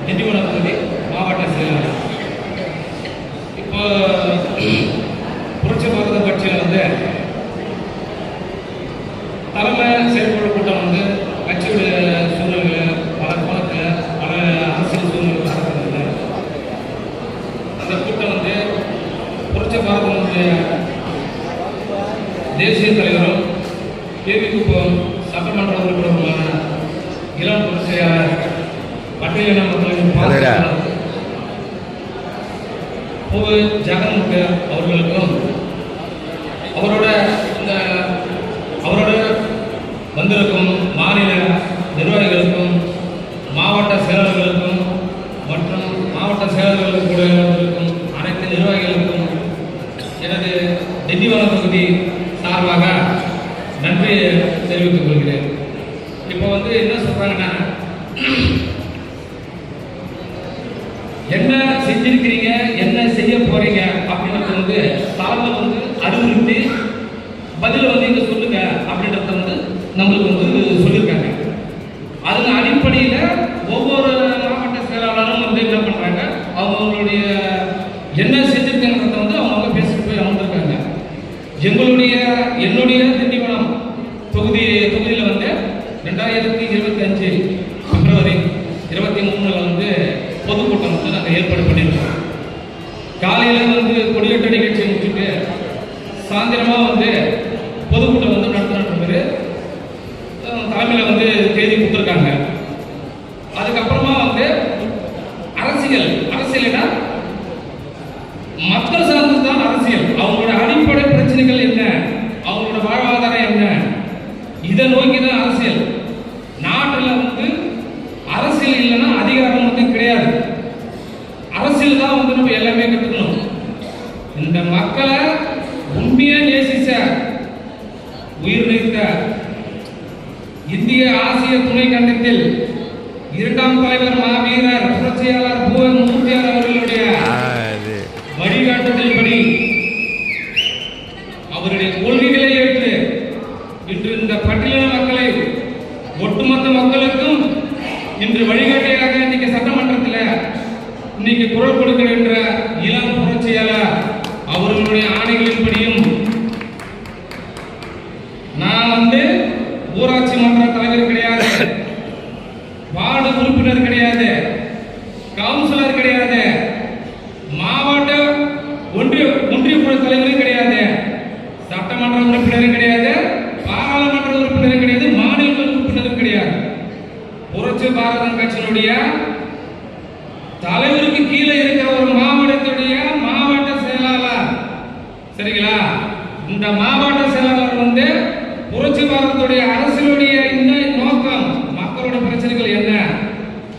திண்டிவனம் தொகுதி மாவட்ட செயலாளர். இப்போ புரட்சி பாரத கட்சியில் வந்து தலைமை செயற்குழு கூட்டம் வந்து கட்சியுடைய சூழ்நிலை பல கோணத்தில் பல அரசியல் சூழ்நிலை நடக்கிறது. அந்த கூட்டம் வந்து புரட்சி பாரதனுடைய தேசிய தலைவரும் கேவிக்குப்பம் சட்டமன்ற உறுப்பினருமான இளம் புரட்சியாளர் பட்டியலின மக்களின் பாதுகாவலர் ஜெகன்முக அவர்களுக்கும் அவரோட வந்திருக்கும் மாநில நிர்வாகிகளுக்கும் மாவட்ட செயலாளர்களுக்கும் மற்றும் மாவட்ட செயலாளர்களுக்கு கூட வந்திருக்கும் அனைத்து நிர்வாகிகளுக்கும் எனது திண்டிவனம் தொகுதி சார்பாக நன்றி தெரிவித்துக் கொள்கிறேன். இப்போ வந்து என்ன சொல்றாங்கன்னா, என்ன செஞ்சிருக்கிறீங்க, என்ன செய்ய போறீங்க அப்படின்றத வந்து தலைமை வந்து அறிவுறுத்தி பதில் வந்து இங்க சொல்லுங்க அப்படின்றத வந்து நம்மளுக்கு வந்து சொல்லியிருக்காங்க. அதன் அடிப்படையில் ஒவ்வொரு மாவட்ட செயலாளரும் வந்து என்ன பண்றாங்க, அவங்களுடைய என்ன செஞ்சிருக்காங்கிறத வந்து அவங்க பேசிட்டு போய் அமர்ந்திருக்காங்க. என்னுடைய திண்டிவனம் தொகுதியில் வந்து 2025 பிப்ரவரி 23 வந்து பொதுக்கூட்டம் வந்து நாங்கள் ஏற்பாடு பண்ணியிருக்கோம். காலையில் வந்து கொடியேற்ற நிகழ்ச்சியை முடிச்சுட்டு சாயந்தரமாக வந்து பொதுக்கூட்டம் வந்து நடத்தின பேர் தலைமையில் வந்து தேதி கொடுத்துருக்காங்க. அதுக்கப்புறமா வந்து அரசியல்னா மக்கள் சார்ந்து தான் அரசியல். அவங்களோட அடிப்படை பிரச்சனைகள் என்ன, அவங்களோட வாழ்வாதாரம் என்ன, இதை நோக்கி தான் அரசியல். நாட்டில் வந்து அரசியல் இல்லைன்னா அதிகாரம் வந்து கிடையாது. அரசியல் தான் வந்து நம்ம எல்லாமே கற்றுக்கணும். இந்த மக்களை உண்மையா நேசிச்ச உயிர் நீத்த இந்திய ஆசிய துணை கண்டத்தில் 2ஆம் தலைவர் மாவீரர் புரட்சியாளர் மூர்த்தியார் அவர்களுடைய வழிகாட்டுதல்படி அவருடைய கொள்கைகளை ஏற்று இன்று இந்த பட்டியலின மக்களை ஒட்டுமொத்த மக்களுக்கும் இன்று வழிகாட்டியாக இன்னைக்கு சட்டமன்றத்தில் இன்னைக்கு குரல் கொடுக்கின்ற இளம் புரட்சியாளர் அவர்களுடைய ஆணைகளின்படியும் நான் வந்து ஊராட்சி மன்ற தலைவர் கிடையாது, வார்டு உறுப்பினர் கிடையாது, கவுன்சிலர் கிடையாது, மாவட்ட ஒன்றிய குழு தலைவரும் கிடையாது, சட்டமன்ற உறுப்பினரும் கிடையாது, பாராளுமன்ற உறுப்பினரும் கிடையாது, மாநில உறுப்பினரும் கிடையாது. புரட்சி பாரதம் கட்சியினுடைய தலைவருக்கு கீழே இருக்கிற ஒரு மாவட்டத்துடைய மாவட்ட செயலாளர். சரிங்களா? இந்த மாவட்ட செயலாளர் வந்து புரட்சி பாரதத்துடைய அரசியலுடைய இந்த நோக்கம், மக்களோட பிரச்சனைகள் என்ன,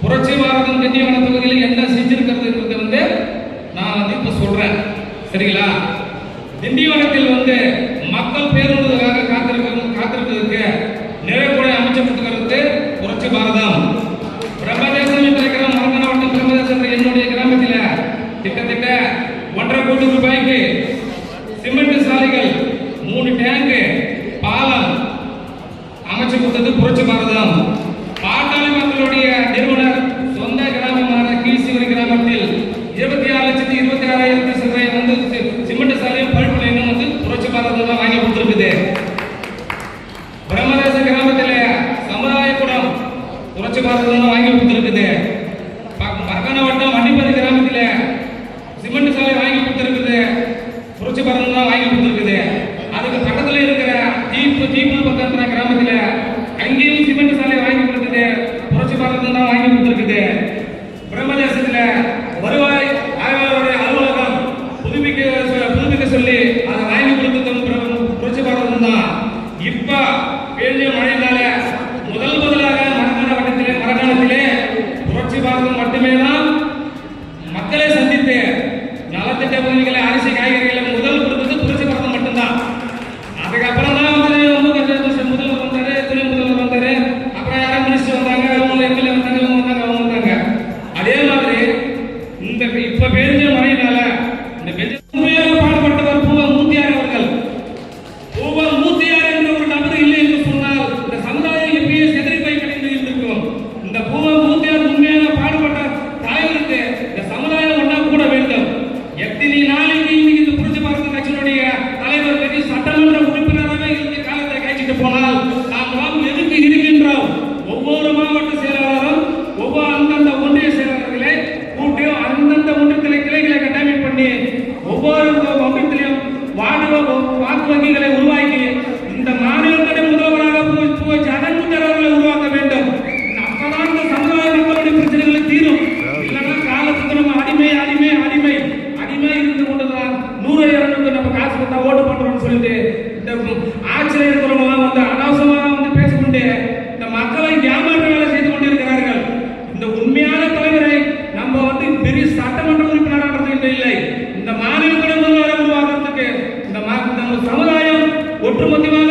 புரட்சி பாரதம் திண்டிவனம் தொகுதியில் என்ன செஞ்சிருக்கிறது வந்து நான் வந்து இப்ப சொல்றேன். சரிங்களா? திண்டிவனத்தில் வந்து மக்கள் பேருந்துக்காக காத்திருக்கிறதுக்கு நிறைவுரை அமைச்சப்பட்டிருக்கிறது புரட்சி பாரதம். பிரம்மதேசம் என்ற கிராமம், மரங்கன வட்டம் பிரம்மதேசம் என்ற என்னுடைய கிராமத்தில் கிட்டத்தட்ட 1.5 கோடி ரூபாய்க்கு சிமெண்ட் சாலைகள், 3 டேங்கு, பாலம் அமைச்சு கொடுத்தது புரட்சி பாரதம். பாட்டாளி மக்களுடைய நிறுவனர் சொந்த கிராமமான கீழ்சிவரி கிராமத்தில் 26,26,000 சில்லறை வந்து சிமெண்ட் சாலையும் பழுப்பு லைனும் வந்து புரட்சி பாரதம் தான் வாங்கி கொடுத்துருக்குது. பிரம்மதேச கிராமத்தில் சமுதாய கூடம் புரட்சி பாரதம் தான் வாங்கி கொடுத்துருக்குது. மரக்கான வட்டம் வண்டிப்பதி கிராமத்தில் சிமெண்ட் சாலை வாங்கி கொடுத்துருக்குது, புரட்சி பாரதம் தான் வாங்கி கொடுத்துருக்குது. அதுக்கு பக்கத்தில் இருக்கிற தீப்பு பக்கத்துல கிராமத்தில் அங்கேயும் சிமெண்ட் சாலை வாங்கி கொடுத்தது புரட்சி பாரதம் தான் வாங்கி கொடுத்துருக்குது. பிரம்மதேசத்தில் வருவாய் ஆய்வாளருடைய அலுவலகம் புதுப்பிக்க சொல்லி அதை வாங்கி கொடுத்தது புரட்சி பாரதம் தான். இப்ப பெரிய மழையினால முதலாக மரக்காணத்திலே புரட்சி பாரதம் மட்டுமே தான் ஒட்டுமொத்தமாக